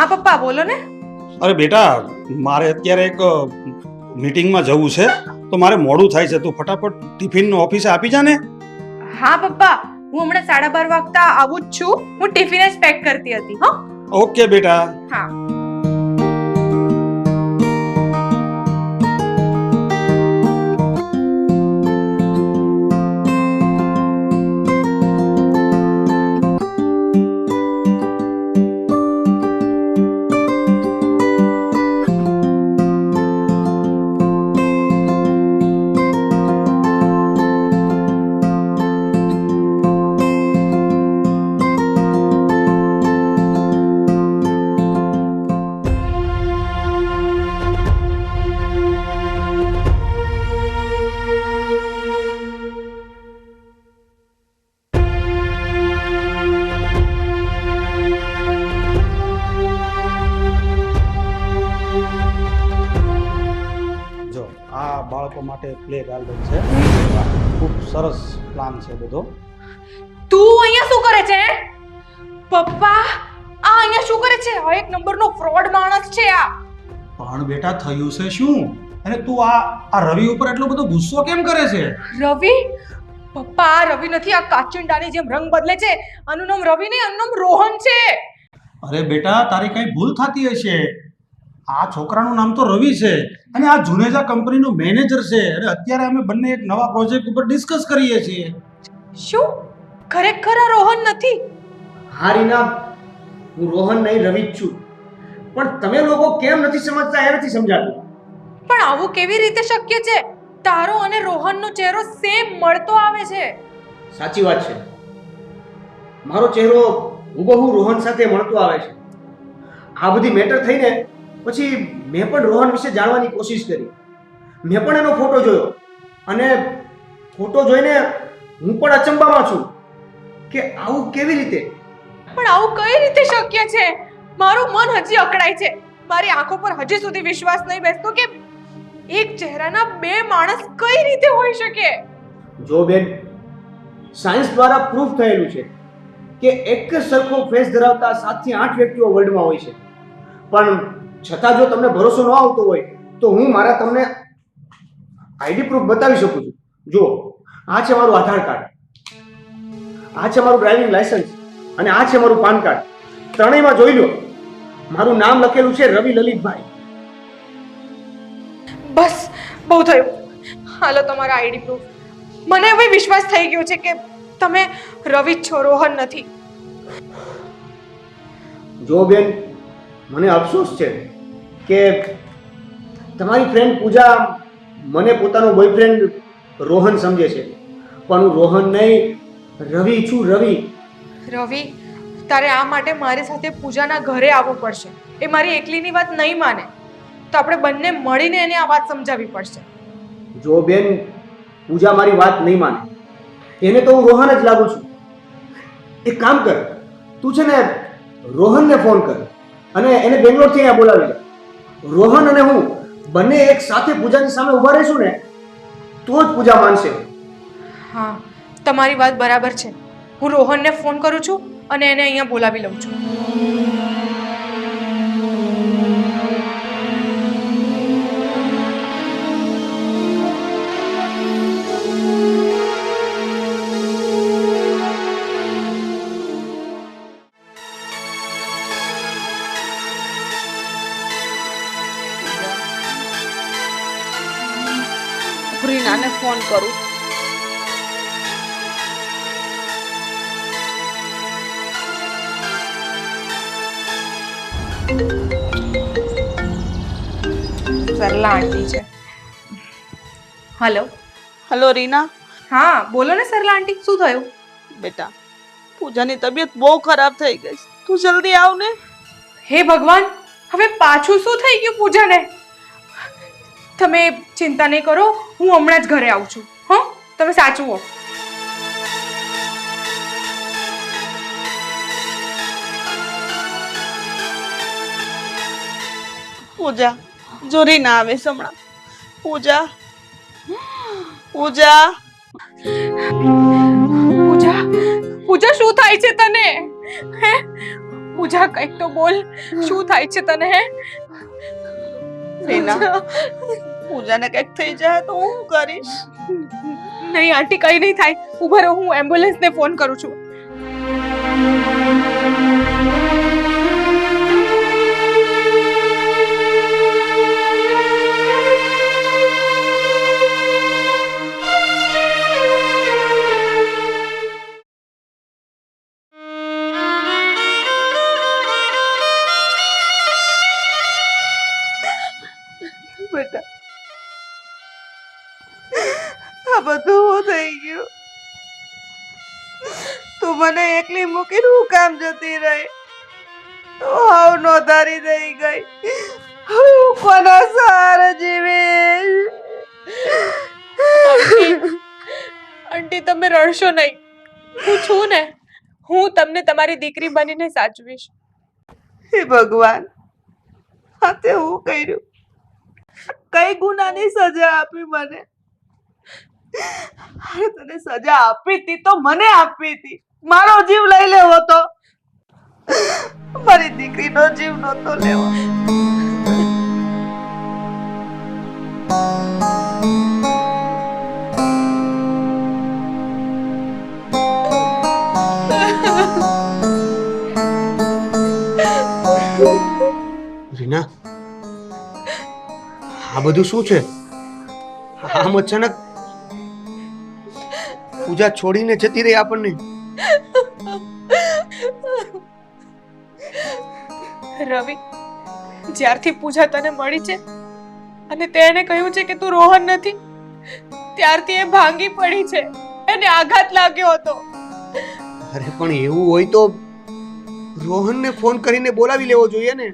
હા પપ્પા બોલો ને. અરે બેટા, મારે અત્યારે એક મીટિંગમાં જવું છે, તો મારે મોડું થાય છે. તું ફટાફટ ટિફિન ઓફિસે આપી જા ને. હા પપ્પા, હું હમણાં 12:30 વાગતા આવું જ છું. હું ટિફિન જ પેક કરતી હતી. હો. ઓકે બેટા. હા. જો આ બાળકો માટે પ્લે ગાર્ડન છે. ખૂબ સરસ પ્લાન છે બધો. તું અહીંયા શું કરે છે? પપ્પા, આ અહીંયા શું કરે છે? આ એક નંબરનો ફ્રોડ માણસ છે આ. પણ બેટા થયું છે શું? અને તું આ રવિ ઉપર એટલો બધો ગુસ્સો કેમ કરે છે? રવિ? પપ્પા, આ રવિ નથી, આ કાચિંડાની જેમ રંગ બદલે છે. આનું નામ રવિ નહીં, આનું નામ રોહન છે. અરે બેટા, તારી કઈ ભૂલ થતી હશે. આ છોકરાનું નામ તો રવિ છે અને આ જુનેજા કંપનીનો મેનેજર છે. અને અત્યારે અમે બંને એક નવા પ્રોજેક્ટ ઉપર ડિસ્કસ કરીએ છીએ. શું ખરેખર આ રોહન નથી? હા રીના, હું રોહન નહીં રવિ જ છું. પણ તમે લોકો કેમ નથી સમજતા એ નથી સમજાતું. પણ આવું કેવી રીતે શક્ય છે? તારો અને રોહનનો ચહેરો સેમ મળતો આવે છે. સાચી વાત છે, મારો ચહેરો હુબહુ રોહન સાથે મળતો આવે છે. આ બધી મેટર થઈને પછી મેં પણ રોહન વિશે જાણવાની કોશિશ કરી. મેં પણ એનો ફોટો જોયો અને ફોટો જોઈને હું પણ અચંબામાં છું કે આવું કેવી રીતે. પણ આવું કઈ રીતે શક્ય છે? મારું મન હજી અકળાય છે. મારી આંખો પર હજી સુધી વિશ્વાસ નહીં બેસતો કે એક ચહેરાના બે માણસ કઈ રીતે હોઈ શકે. જો બેન, સાયન્સ દ્વારા પ્રૂફ થયેલું છે કે એક જ સરખો ફેસ ધરાવતા 7 થી 8 વ્યક્તિઓ વર્લ્ડમાં હોય છે. પણ છતાં જો તમને ભરોસો ન આવતો હોય તો હું મારા તમને આઈડી પ્રૂફ બતાવી શકું છું. જુઓ, આ છે મારું આધાર કાર્ડ, આ છે મારું ડ્રાઇવિંગ લાયસન્સ અને આ છે મારું પાન કાર્ડ. ત્રણેયમાં જોઈ લો, મારું નામ લખેલું છે રવિ લલિતભાઈ. બસ, બહુ થયું. હાલો તમારા આઈડી પ્રૂફ. મને હવે વિશ્વાસ થઈ ગયો છે કે તમે રવિ જ છો, રોહન નથી. જો બેન, મને અફસોસ છે કે તમારી ફ્રેન્ડ પૂજા મને પોતાનો બોયફ્રેન્ડ રોહન સમજે છે, પણ હું રોહન નહીં રવિ છું. રવિ, તારે આ માટે મારી સાથે પૂજાના ઘરે આવવું પડશે. એ મારી એકલીની વાત નહીં માને તો આપણે બંને મળીને એને આ વાત સમજાવવી પડશે. જો બેન, પૂજા મારી વાત નહીં માને, એને તો હું રોહન જ લાગુ છું. એક કામ કર, તું છે ને રોહનને ફોન કર અને એને બેંગ્લોરથી અહીંયા બોલાવી લે. રોહન અને હું બંને એક સાથે પૂજાની સામે ઊભા રહીશું ને તો જ પૂજા માનશે. હા, તમારી વાત બરાબર છે. હું રોહનને ફોન કરું છું અને એને અહીંયા બોલાવી લઉં છું. રીનાને ફોન કરું. સરલા આંટી છે. હેલો. હલો રીના. હા બોલો ને સરલા આંટી, શું થયું? બેટા, પૂજાની તબિયત બહુ ખરાબ થઈ ગઈ છે. તું જલ્દી આવ ને. હે ભગવાન, હવે પાછું શું થઈ ગયું પૂજાને? તમે ચિંતા નહીં કરો, હું હમણાં જ ઘરે આવું છું. હો, તમે સાચું. પૂજા, જો રીના આવે છે હમણાં. પૂજા, પૂજા. પૂજા, પૂજા શું થાય છે તને? હે પૂજા? પૂજા કંઈક તો બોલ, શું થાય છે તને? હે રીના, પૂજાને કંઈક થઈ જાય તો હું કરીશ? નહીં આંટી, કઈ નહીં થાય. ઉભા રહો, હું એમ્બ્યુલન્સને ફોન કરું છું. બેટા, આ બધું થઈ ગયું. તું મને એકલી મૂકીને હું કામ જતી રહી? તું હાવ નોધારી થઈ ગઈ. હું કોના સહારે જીવીશ? આંટી તમે રડશો નહીં, હું છું ને. હું તમને તમારી દીકરી બનીને સાચવીશ. હે ભગવાન, આ તે હું કર્યું? કઈ ગુનાની સજા આપી મને? અરે તને સજા આપી હતી તો મને આપી હતી. મારો જીવ લઈ લેવો તો. મારી દીકરીનો જીવ નહોતો લેવો. રીના, આ બધું શું છે? આમ અચાનક પૂજા છોડીને જતી રહી આપણને. રવિ, જ્યારથી પૂજા તને મળી છે અને તેને કહ્યું છે કે તું રોહન નથી, ત્યારથી એ ભાંગી પડી છે. એને આઘાત લાગ્યો હતો. અરે પણ એવું હોય તો રોહનને ફોન કરીને બોલાવી લેવો જોઈએ ને.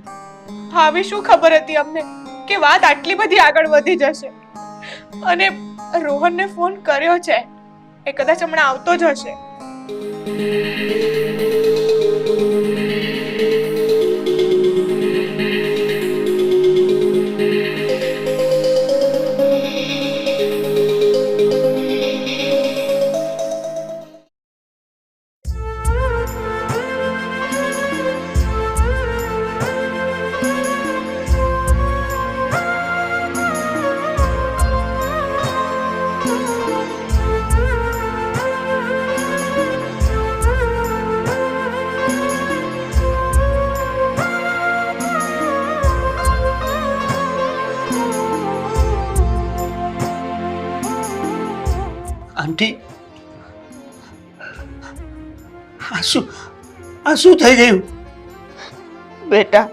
આવી શું ખબર હતી અમને કે વાત આટલી બધી આગળ વધી જશે? અને રોહનને ફોન કર્યો છે, એ કદાચ હમણાં આવતો જ હશે. આંટી, આ શું થઈ ગયું? બેટા,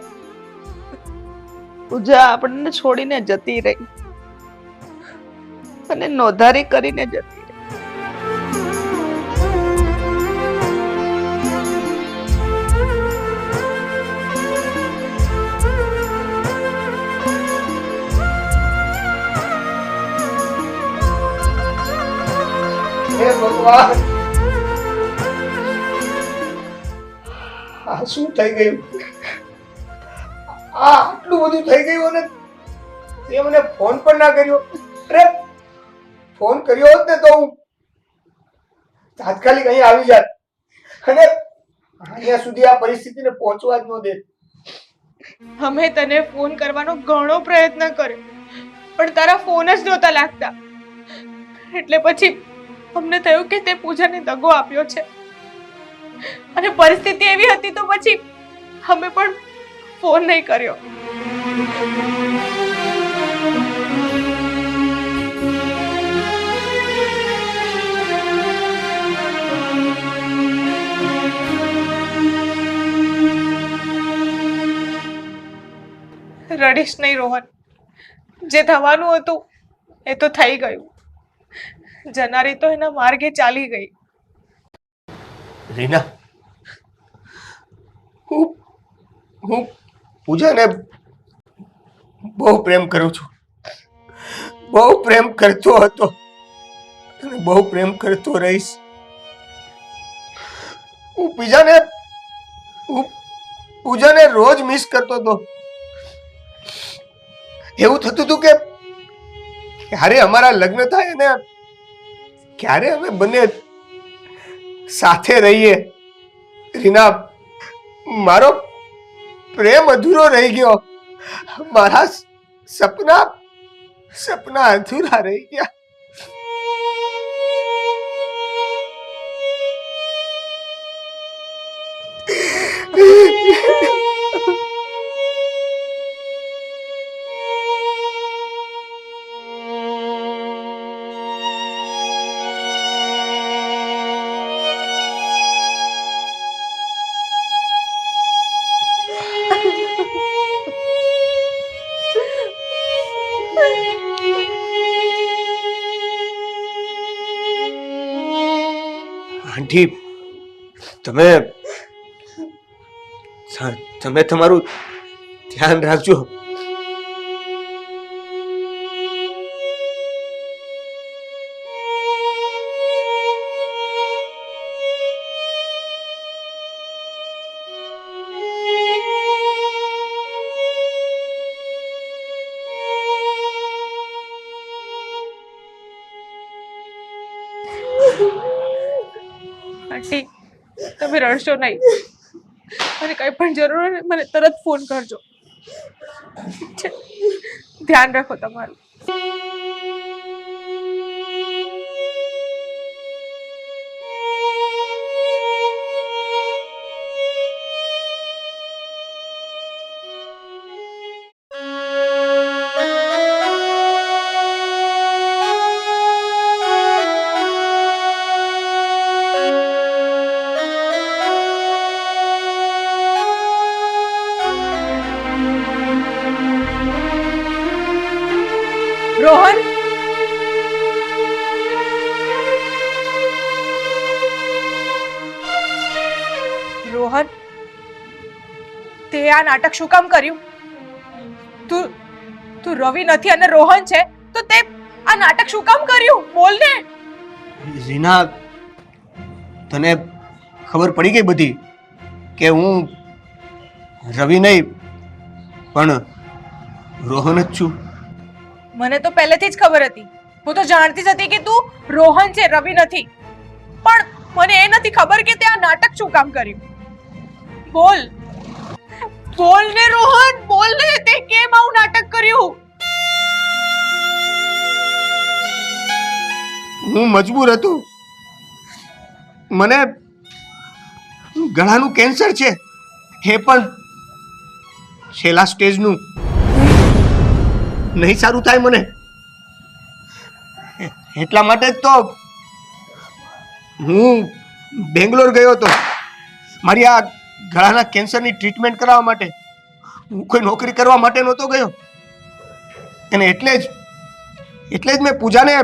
પૂજા આપણને છોડીને જતી રહી અને નોધારી કરીને જતી રહી. હે ભગવાન, આ શું થઈ ગયું? આ આટલું બધું થઈ ગયું અને તે મને ફોન પણ ના કર્યો. અરે ફોન કર્યો હોત ને તો હું તાત્કાલિક અહીં આવી જાત અને અહીંયા સુધી આ પરિસ્થિતિને પહોંચવા જ ન દે. અમે તને ફોન કરવાનો ઘણો પ્રયત્ન કર્યો, પણ તારા ફોન જ નહોતા લાગતા. એટલે પછી અમને થયું કે તે પૂજાને દગો આપ્યો છે અને પરિસ્થિતિ એવી હતી તો પછી અમે પણ ફોન નહીં કર્યો. રડીશ નહીં રોહન, જે થવાનું હતું એ તો થઈ ગયું. જનારી તો એના માર્ગે ચાલી ગઈ. રીના, હું પૂજાને બહુ પ્રેમ કરું છું. બહુ પ્રેમ કરતો હતો અને બહુ પ્રેમ કરતો રહીશ. હું પૂજાને રોજ મિસ કરતો હતો. એવું થતું હતું કે ક્યારે અમારા લગ્ન થાય ને ક્યારે અમે બંને સાથે રહીએ. રીના, પ્રેમ અધૂરો રહી ગયો. મારા સપના અધૂરા રહી ગયા. આંટી, તમે તમારું ધ્યાન રાખજો. આંટી, તમે રડશો નહીં. મને કંઈ પણ જરૂર હોય ને મને તરત ફોન કરજો. છે? ધ્યાન રાખો તમારું. રોહન, રોહન, તે આ નાટક શું કામ કર્યું? તું રવિ નથી અને રોહન છે તો તે આ નાટક શું કામ કર્યું? બોલ ને. રીના, તને ખબર પડી ગઈ બધી કે હું રવિ નહીં પણ રોહન જ છું. મને તો પહેલેથી જ ખબર હતી. હું તો જાણતી જ હતી કે તું રોહન છે, રવિ નથી. પણ મને એ નથી ખબર કે તે આ નાટક શું કામ કર્યું. બોલ બોલ ને રોહન, બોલ ને. તે કેમ આવું નાટક કર્યું? હું મજબૂર હતો. મને ગળાનું કેન્સર છે, એ પણ છેલ્લા સ્ટેજનું. નહીં સારું થાય મને, એટલા માટે જ તો હું બેંગ્લોર ગયો હતો મારી આ ગળાના કેન્સરની ટ્રીટમેન્ટ કરાવવા માટે. હું કોઈ નોકરી કરવા માટે નહોતો ગયો. અને એટલે જ મેં પૂજાને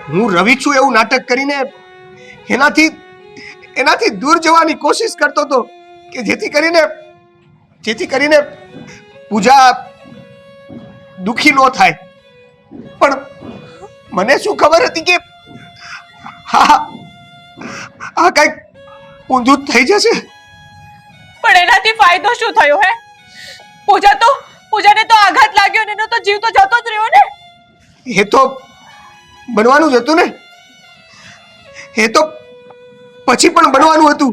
હું રવિ છું એવું નાટક કરીને એનાથી દૂર જવાની કોશિશ કરતો હતો કે જેથી કરીને પૂજા દુખી ન થાય. પણ મને શું ખબર હતી કે આ કઈક ઊંધું થઈ જશે. પણ એનાથી ફાયદો શું થયો? હે, પૂજાને તો આઘાત લાગ્યો ને એનો તો જીવ તો જતો જ રહ્યો ને. એ તો બનવાનું જ હતું ને. એ તો પછી પણ બનવાનું હતું.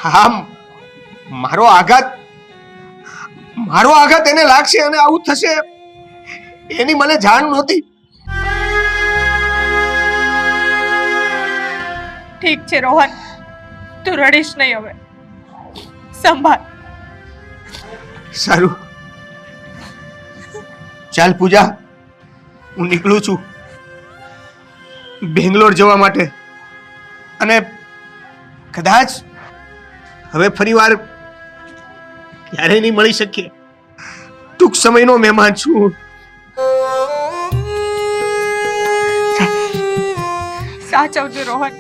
હા, મારો આઘાત એને લાગશે અને આવું થશે એની મને જાણ નહોતી. ઠીક છે રોહન, તું રડીશ નહીં હવે. સંભાળ. સારું, ચાલ પૂજા, હું નીકળું છું બેંગ્લોર જવા માટે. અને કદાચ હવે ફરીવાર ક્યારેય નહીં મળી શકીએ. ટૂંક સમયનો મહેમાન છું. સાચવજો રોહન.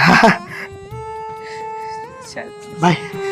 હા, ચાલ, બાય.